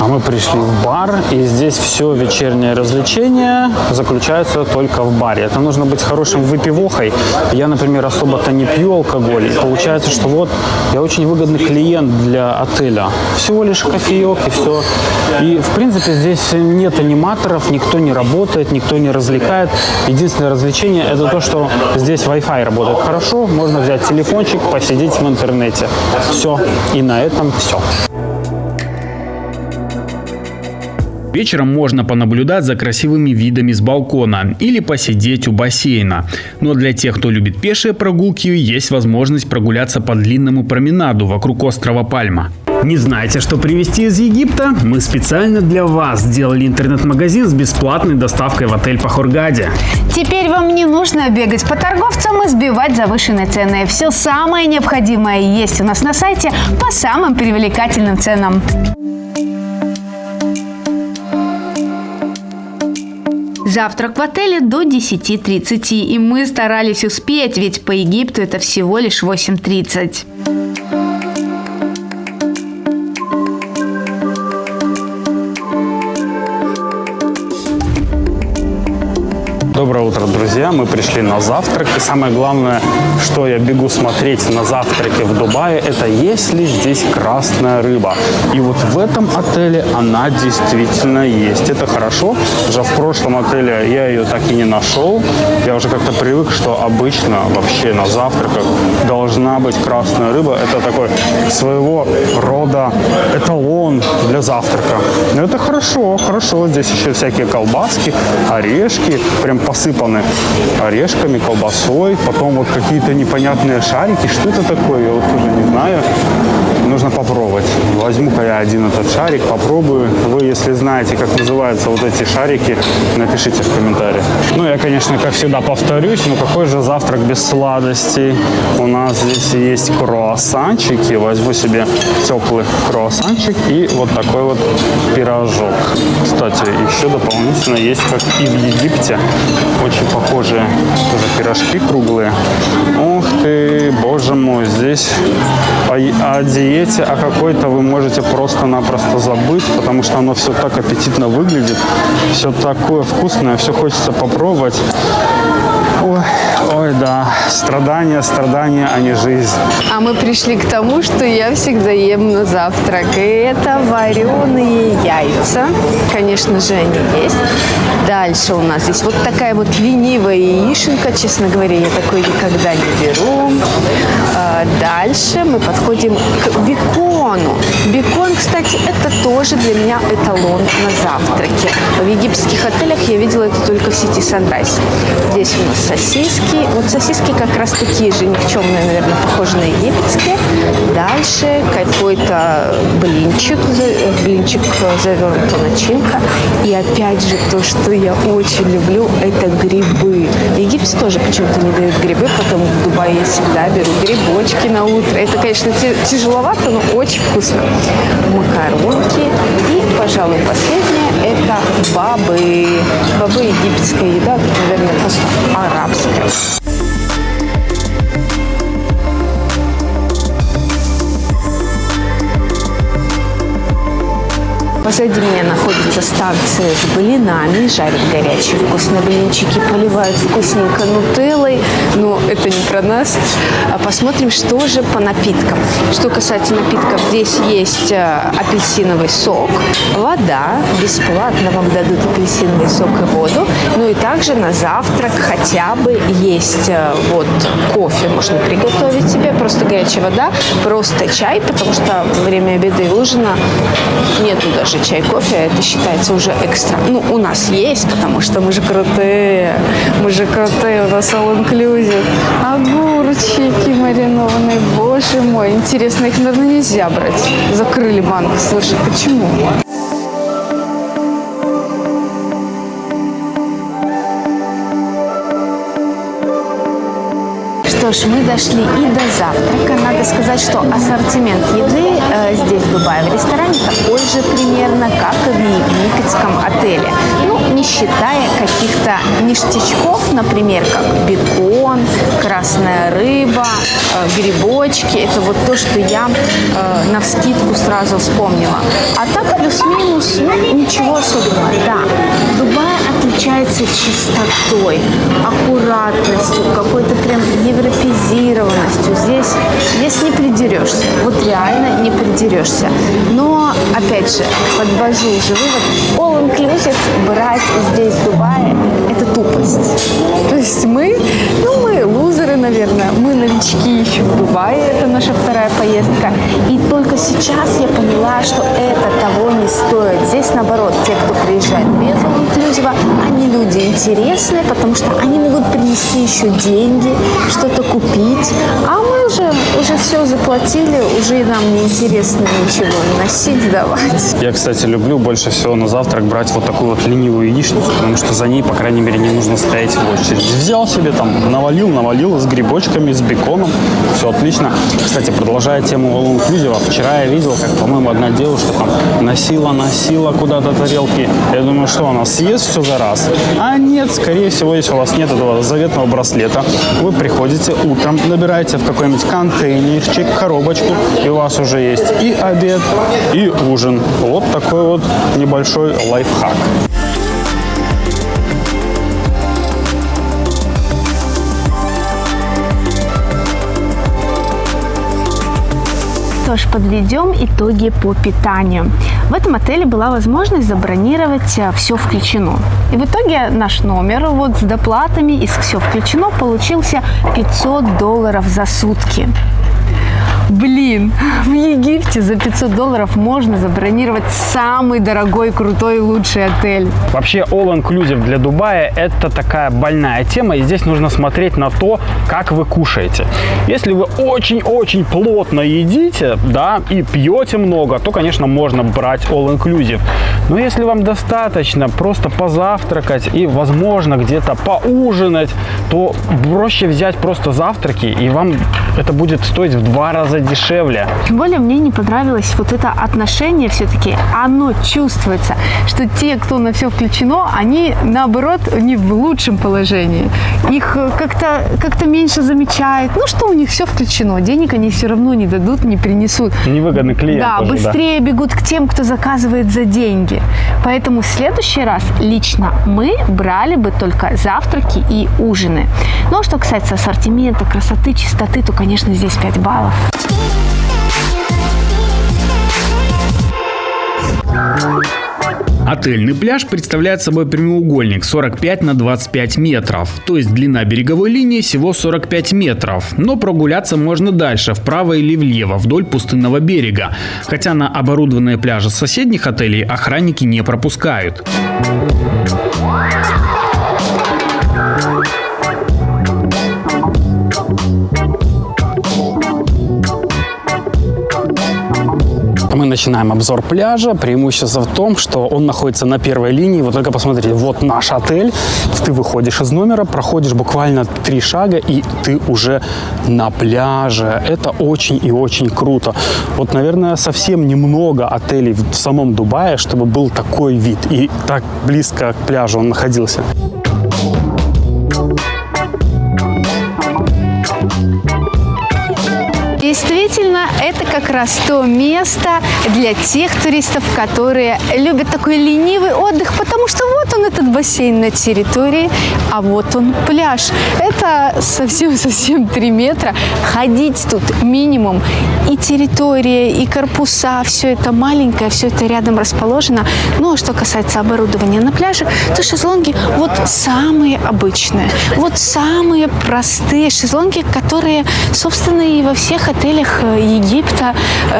Мы пришли в бар, и здесь все вечернее развлечение заключается только в баре. Это нужно быть хорошим выпивохой. Я, например, особо-то не пью алкоголь. И получается, что вот я очень выгодный клиент для отеля. Всего лишь кофеек и все. И, в принципе, здесь нет аниматоров, никто не работает, никто не развлекает. Единственное развлечение – это то, что здесь Wi-Fi работает хорошо. Можно взять телефончик, посидеть в интернете. Все. И на этом все. Вечером можно понаблюдать за красивыми видами с балкона или посидеть у бассейна. Но для тех, кто любит пешие прогулки, есть возможность прогуляться по длинному променаду вокруг острова Пальма. Не знаете, что привезти из Египта? Мы специально для вас сделали интернет-магазин с бесплатной доставкой в отель по Хургаде. Теперь вам не нужно бегать по торговцам и сбивать завышенные цены. Все самое необходимое есть у нас на сайте по самым привлекательным ценам. Завтрак в отеле до 10:30, и мы старались успеть, ведь по Египту это всего лишь 8:30. Доброе утро, друзья! Мы пришли на завтрак. И самое главное, что я бегу смотреть на завтраке в Дубае, это есть ли здесь красная рыба. И вот в этом отеле она действительно есть. Это хорошо. Уже в прошлом отеле я ее так и не нашел. Я уже как-то привык, что обычно вообще на завтраках должна быть красная рыба. Это такой своего рода эталон для завтрака. Но это хорошо, хорошо. Здесь еще всякие колбаски, орешки, прям посыпаны орешками, колбасой, потом вот какие-то непонятные шарики. Что это такое? Я вот уже не знаю. Нужно попробовать. Возьму-ка я один этот шарик, попробую. Вы, если знаете, как называются вот эти шарики, напишите в комментариях. Ну, я, конечно, как всегда повторюсь, но какой же завтрак без сладостей? У нас здесь есть круассанчики. Возьму себе теплый круассанчик и вот такой вот пирожок. Кстати, еще дополнительно есть, как и в Египте, очень похожие тоже пирожки круглые. Ух ты, боже мой, здесь о диете, о какой-то вы можете просто-напросто забыть, потому что оно все так аппетитно выглядит, все такое вкусное, все хочется попробовать. Ой, ой, да, страдания, а не жизнь. А мы пришли к тому, что я всегда ем на завтрак. И это вареные яйца. Конечно же, они есть. Дальше у нас здесь вот такая вот ленивая яишенка. Честно говоря, я такой никогда не беру. Дальше мы подходим к бекону. Бекон, кстати, это тоже для меня эталон на завтраке. В египетских отелях я видела это только в сети Sunrise. Здесь у нас сосиски. Вот сосиски как раз такие же никчемные, наверное, похожи на египетские. Дальше какой-то блинчик завернута начинка. И опять же то, что я очень люблю, это грибы. В Египте тоже почему-то не дают грибы, потому в Дубае я всегда беру грибочки на утро. Это, конечно, тяжеловато, но очень вкусно. Макаронки. И, пожалуй, последнее – это бобы. Бобы – египетская еда, наверное, просто арабская. Позади меня находится станция с блинами, жарят горячие вкусные блинчики, поливают вкусненько нутеллой, но это не про нас. Посмотрим, что же по напиткам. Что касается напитков, здесь есть апельсиновый сок, вода, бесплатно вам дадут апельсиновый сок и воду, ну и также на завтрак хотя бы есть вот кофе можно приготовить себе, просто горячая вода, просто чай, потому что во время обеда и ужина нету даже чай, кофе, это считается уже экстра. Ну, у нас есть, потому что мы же крутые, у нас all inclusive. Огурчики маринованные, боже мой, интересно, их, наверное, нельзя брать. Закрыли банку, слушай, почему? Что ж, мы дошли и до завтрака. Надо сказать, что ассортимент еды здесь, в Дубае, в ресторане такой же примерно, как и в египетском отеле. Ну, не считая каких-то ништячков, например, как бекон, красная рыба, грибочки. Это вот то, что я навскидку сразу вспомнила. А так, плюс-минус, ничего особенного. Да, Дубай отличается чистотой, аккуратностью, какой-то прям европеизированностью. Здесь не придерешься. Вот реально не придерешься. Но, опять же, подвожу уже вывод. All inclusive брать здесь, в Дубае, это тупость. То есть мы лузеры, наверное. Мы новички еще в Дубае. Это наша вторая поездка. И только сейчас я поняла, что это того не стоит. Здесь, наоборот, те, кто приезжает без all inclusive, они люди интересные, потому что они могут принести еще деньги, что-то купить. А мы уже все заплатили, уже нам не интересно ничего носить, сдавать. Я, кстати, люблю больше всего на завтрак брать вот такую вот ленивую яичницу, потому что за ней, по крайней мере, не нужно стоять в очереди. Взял себе там, навалил с грибочками, с беконом, все отлично. Кстати, продолжая тему all inclusive, вчера я видел, как, по-моему, одна девушка там носила куда-то тарелки. Я думаю, что она съест все за раз? А нет, скорее всего, если у вас нет этого заветного браслета, вы приходите утром, набираете в какой-нибудь контейнерчик, коробочку, и у вас уже есть и обед, и ужин. Вот такой вот небольшой лайфхак. Что ж, подведем итоги по питанию. В этом отеле была возможность забронировать «Все включено». И в итоге наш номер вот с доплатами и с «Все включено» получился $500 за сутки. Блин, в Египте за $500 можно забронировать самый дорогой, крутой, лучший отель. Вообще, all inclusive для Дубая – это такая больная тема, и здесь нужно смотреть на то, как вы кушаете. Если вы очень-очень плотно едите, да, и пьете много, то, конечно, можно брать all inclusive. Но если вам достаточно просто позавтракать и, возможно, где-то поужинать, то проще взять просто завтраки, и вам это будет стоить в 2 раза дешевле. Тем более мне не понравилось вот это отношение все-таки. Оно чувствуется, что те, кто на все включено, они, наоборот, не в лучшем положении. Их как-то меньше замечают. Ну, что у них все включено. Денег они все равно не дадут, не принесут. Невыгодный клиент. Да, тоже, быстрее бегут к тем, кто заказывает за деньги. Поэтому в следующий раз лично мы брали бы только завтраки и ужины. Ну, а что касается ассортимента, красоты, чистоты, то, конечно, здесь 5 баллов. Отельный пляж представляет собой прямоугольник 45 на 25 метров, то есть длина береговой линии всего 45 метров, но прогуляться можно дальше, вправо или влево, вдоль пустынного берега, хотя на оборудованные пляжи соседних отелей охранники не пропускают. Мы начинаем обзор пляжа. Преимущество в том, что он находится на первой линии. Вот только посмотрите, вот наш отель. Ты выходишь из номера, проходишь буквально 3 шага, и ты уже на пляже. Это очень и очень круто. Вот, наверное, совсем немного отелей в самом Дубае, чтобы был такой вид и так близко к пляжу он находился. действительно, это как раз то место для тех туристов, которые любят такой ленивый отдых, потому что вот он, этот бассейн на территории, а вот он пляж. Это совсем-совсем 3 метра. Ходить тут минимум. И территория, и корпуса, все это маленькое, все это рядом расположено. Ну, а что касается оборудования на пляже, то шезлонги вот самые обычные, вот самые простые шезлонги, которые, собственно, и во всех отелях Египта.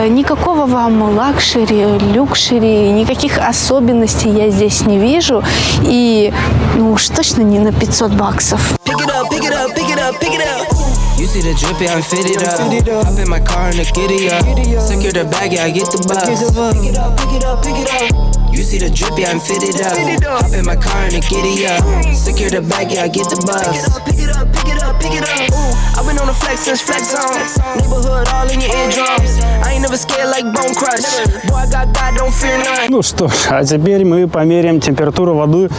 Никакого вам лакшери, люкшери, никаких особенностей я здесь не вижу. И, ну уж точно не на 500 баксов. You see the drippy, I'm fitted up. Hop in my car and the giddy up. Secure the bag, yeah, I get the bus. Pick it up, pick it up, pick it up. You see the drippy, I'm fitted up. Hop in my car and the giddy up. Secure the bag, yeah, I get the bus. Pick it up, pick it up, pick it up. Ooh, I've been on the flex since flex zone. Neighborhood all in your eardrums. I ain't never scared like Bone Crush. Boy, I got God, don't fear none. Ну что ж, а теперь мы померяем температуру воды,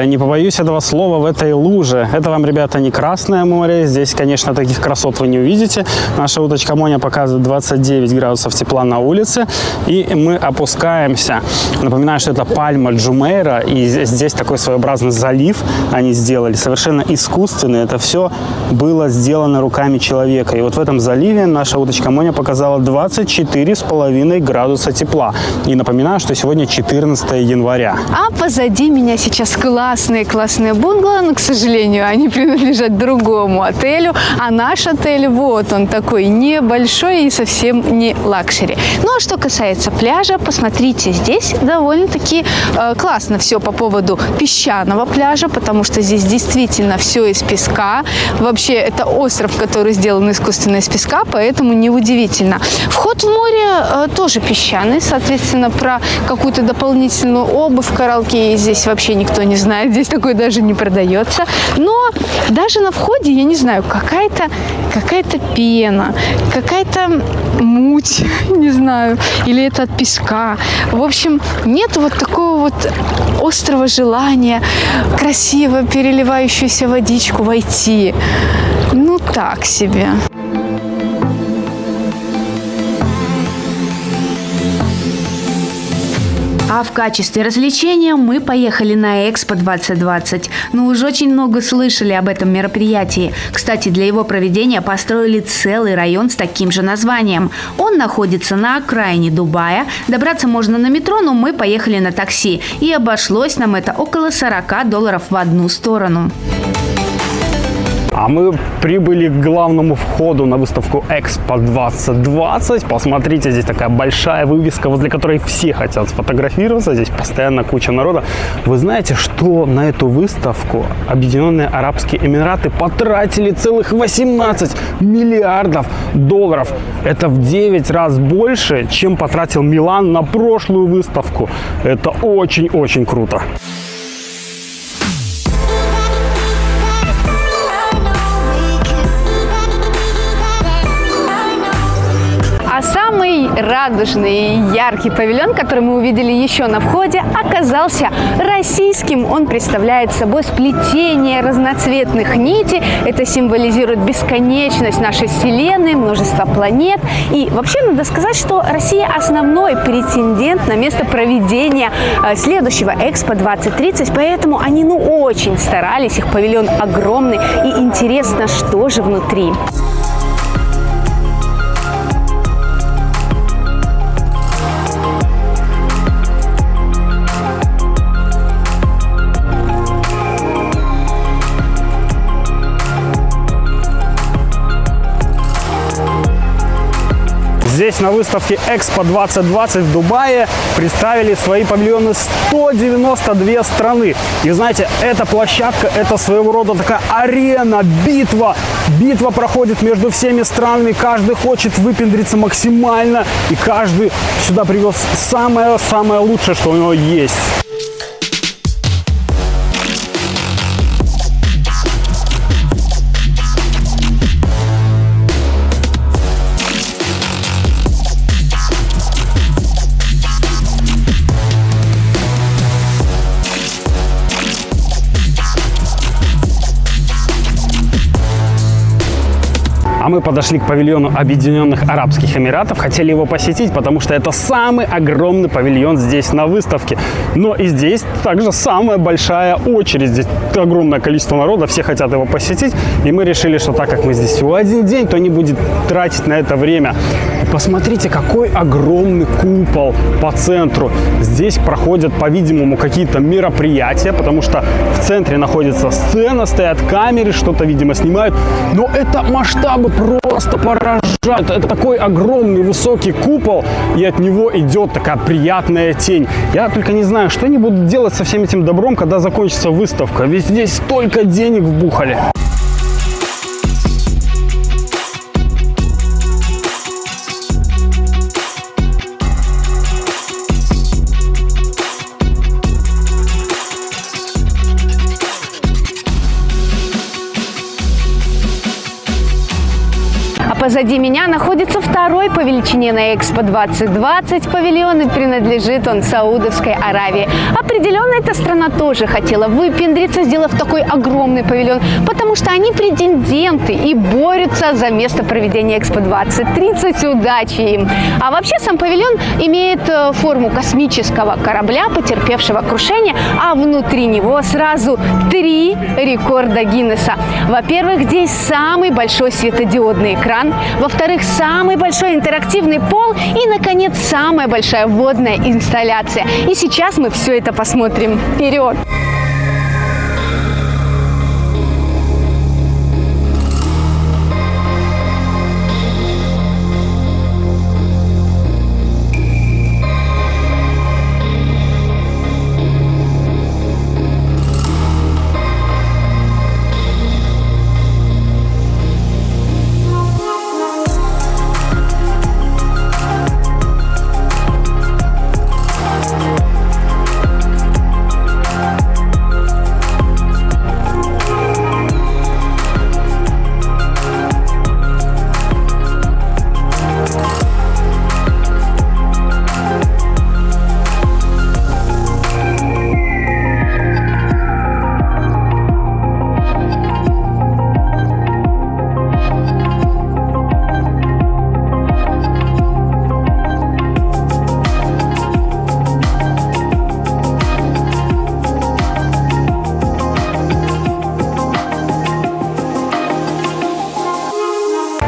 не побоюсь этого слова, в этой луже. Это вам, ребята, не Красное море. Здесь, конечно, таких красот вы не увидите. Наша удочка Моня показывает 29 градусов тепла на улице. И мы опускаемся. Напоминаю, что это пальма Джумейра. И здесь такой своеобразный залив они сделали. Совершенно искусственный. Это все было сделано руками человека. И вот в этом заливе наша удочка Моня показала 24,5 градуса тепла. И напоминаю, что сегодня 14 января. А позади меня сейчас классные бунгало, но, к сожалению, они принадлежат другому отелю. А наш отель, вот он такой небольшой и совсем не лакшери. Ну, а что касается пляжа, посмотрите, здесь довольно-таки классно все по поводу песчаного пляжа, потому что здесь действительно все из песка. Вообще, это остров, который сделан искусственно из песка, поэтому неудивительно. Вход в море тоже песчаный, соответственно, про какую-то дополнительную обувь, кораллки здесь вообще никто не знает, здесь такое даже не продается. Но даже на входе, я не знаю, какая-то пена, какая-то муть, не знаю, или это от песка. В общем, нет вот такого вот острого желания красиво переливающуюся водичку войти. Ну, так себе. А в качестве развлечения мы поехали на Экспо 2020. Ну, уж очень много слышали об этом мероприятии. Кстати, для его проведения построили целый район с таким же названием. Он находится на окраине Дубая. Добраться можно на метро, но мы поехали на такси. И обошлось нам это около $40 в одну сторону. А мы прибыли к главному входу на выставку Экспо 2020. Посмотрите, здесь такая большая вывеска, возле которой все хотят сфотографироваться. Здесь постоянно куча народа. Вы знаете, что на эту выставку Объединенные Арабские Эмираты потратили целых 18 миллиардов долларов. Это в 9 раз больше, чем потратил Милан на прошлую выставку. Это очень-очень круто. Самый радужный и яркий павильон, который мы увидели еще на входе, оказался российским. Он представляет собой сплетение разноцветных нитей. Это символизирует бесконечность нашей Вселенной, множество планет. И вообще надо сказать, что Россия основной претендент на место проведения следующего Экспо 2030, поэтому они очень старались. Их павильон огромный, и интересно, что же внутри. Здесь на выставке Экспо 2020 в Дубае представили свои павильоны 192 страны. И знаете, эта площадка, это своего рода такая арена, битва. Битва проходит между всеми странами, каждый хочет выпендриться максимально. И каждый сюда привез самое лучшее, что у него есть. А мы подошли к павильону Объединенных Арабских Эмиратов. Хотели его посетить, потому что это самый огромный павильон здесь на выставке. Но и здесь также самая большая очередь. Здесь огромное количество народа, все хотят его посетить. И мы решили, что так как мы здесь всего один день, то не будет тратить на это время. Посмотрите, какой огромный купол по центру. Здесь проходят, по-видимому, какие-то мероприятия, потому что в центре находится сцена, стоят камеры, что-то, видимо, снимают. Но это масштабы просто поражают. Это такой огромный высокий купол, и от него идет такая приятная тень. Я только не знаю, что они будут делать со всем этим добром, когда закончится выставка. Ведь здесь столько денег вбухали. Позади меня находится второй по величине на Экспо 2020 павильон, и принадлежит он Саудовской Аравии. Определенно, эта страна тоже хотела выпендриться, сделав такой огромный павильон, потому что они претенденты и борются за место проведения Экспо 2030. Удачи им! А вообще сам павильон имеет форму космического корабля, потерпевшего крушение, а внутри него сразу 3 рекорда Гиннесса. Во-первых, здесь самый большой светодиодный экран. Во-вторых, самый большой интерактивный пол. И, наконец, самая большая водная инсталляция. И сейчас мы все это посмотрим. Вперед!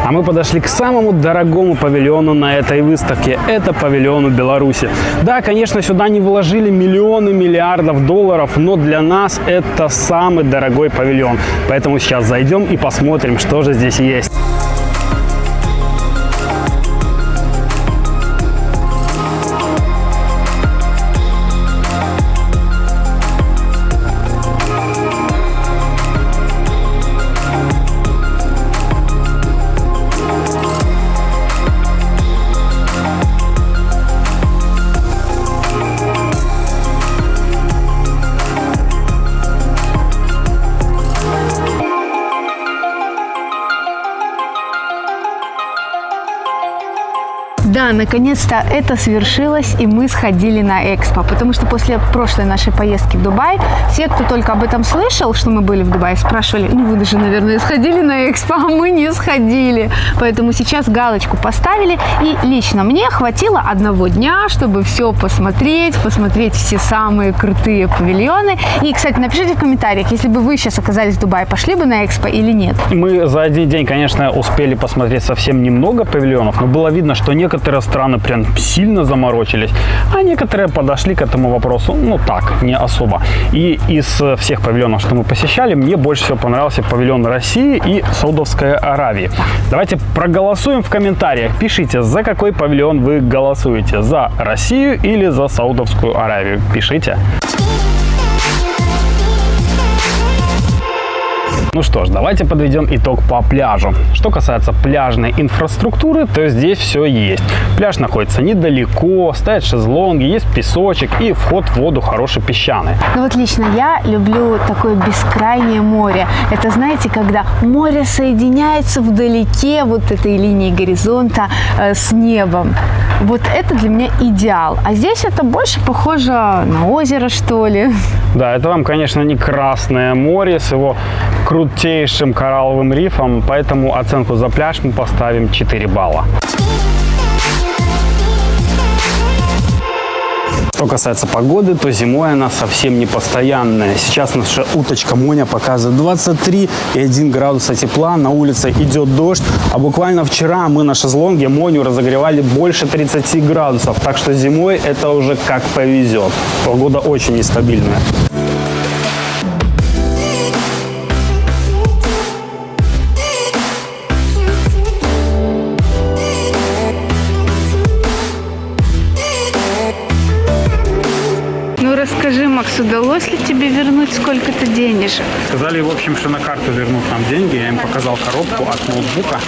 А мы подошли к самому дорогому павильону на этой выставке. Это павильону Беларуси. Да, конечно, сюда не вложили миллионы, миллиардов долларов, но для нас это самый дорогой павильон. Поэтому сейчас зайдем и посмотрим, что же здесь есть. Да, наконец-то это свершилось, и мы сходили на Экспо. Потому что после прошлой нашей поездки в Дубай, все, кто только об этом слышал, что мы были в Дубае, спрашивали: ну вы же, наверное, сходили на Экспо, а мы не сходили. Поэтому сейчас галочку поставили, и лично мне хватило одного дня, чтобы все посмотреть все самые крутые павильоны. И, кстати, напишите в комментариях, если бы вы сейчас оказались в Дубае, пошли бы на Экспо или нет. Мы за один день, конечно, успели посмотреть совсем немного павильонов, но было видно, что некоторые страны прям сильно заморочились, а некоторые подошли к этому вопросу, ну так, не особо. И из всех павильонов, что мы посещали, мне больше всего понравился павильон России и Саудовской Аравии. Давайте проголосуем в комментариях. Пишите, за какой павильон вы голосуете. За Россию или за Саудовскую Аравию. Пишите. Ну что ж, давайте подведем итог по пляжу. Что касается пляжной инфраструктуры, то здесь все есть. Пляж находится недалеко, стоят шезлонги, есть песочек и вход в воду хороший песчаный. Ну вот лично я люблю такое бескрайнее море. Это, знаете, когда море соединяется вдалеке вот этой линии горизонта с небом. Вот это для меня идеал. А здесь это больше похоже на озеро, что ли. Да, это вам, конечно, не Красное море с его крутым крутейшим коралловым рифом, поэтому оценку за пляж мы поставим 4 балла. Что касается погоды, то зимой она совсем не постоянная. Сейчас наша уточка Моня показывает 23,1 градуса тепла, на улице идет дождь, а буквально вчера мы на шезлонге Моню разогревали больше 30 градусов, так что зимой это уже как повезет. Погода очень нестабильная. Ну расскажи, Макс, удалось ли тебе вернуть сколько-то денежек? Сказали, в общем, что на карту вернут нам деньги. Я им показал коробку от ноутбука.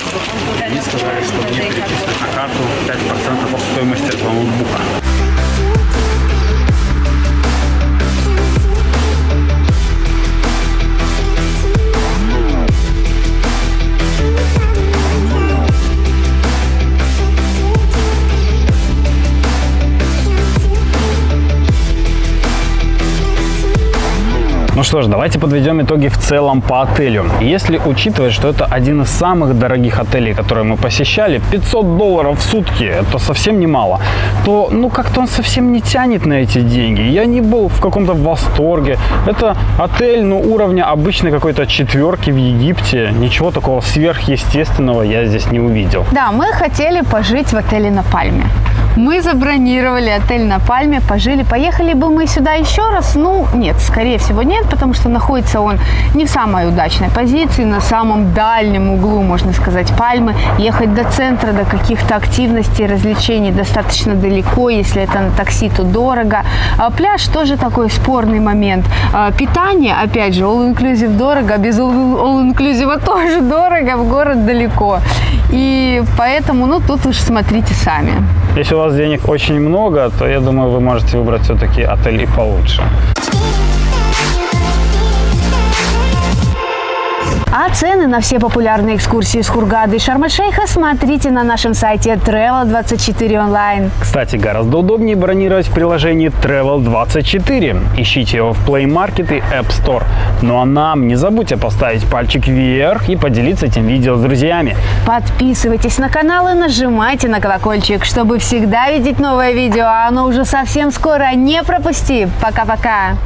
Они сказали, что мне перечислят на карту 5% от стоимости этого ноутбука. Ну что ж, давайте подведем итоги в целом по отелю. Если учитывать, что это один из самых дорогих отелей, которые мы посещали, $500 в сутки, это совсем немало, то ну как-то он совсем не тянет на эти деньги. Я не был в каком-то восторге. Это отель, ну, уровня обычной какой-то четверки в Египте. Ничего такого сверхъестественного я здесь не увидел. Да, мы хотели пожить в отеле на Пальме. Мы забронировали отель на Пальме, пожили. Поехали бы мы сюда еще раз? Ну, нет, скорее всего нет, потому что находится он не в самой удачной позиции, на самом дальнем углу, можно сказать, Пальмы. Ехать до центра, до каких-то активностей, развлечений достаточно далеко. Если это на такси, то дорого. Пляж тоже такой спорный момент. Питание, опять же, all-inclusive дорого, без all-inclusive тоже дорого, в город далеко. И поэтому, ну, тут уж смотрите сами. Если у вас денег очень много, то я думаю, вы можете выбрать все-таки отель и получше. А цены на все популярные экскурсии с Хургады и Шарм-эль-Шейха смотрите на нашем сайте Travel24 Online. Кстати, гораздо удобнее бронировать в приложении Travel24. Ищите его в Play Market и App Store. Ну а нам не забудьте поставить пальчик вверх и поделиться этим видео с друзьями. Подписывайтесь на канал и нажимайте на колокольчик, чтобы всегда видеть новое видео. А оно уже совсем скоро. Не пропусти. Пока-пока.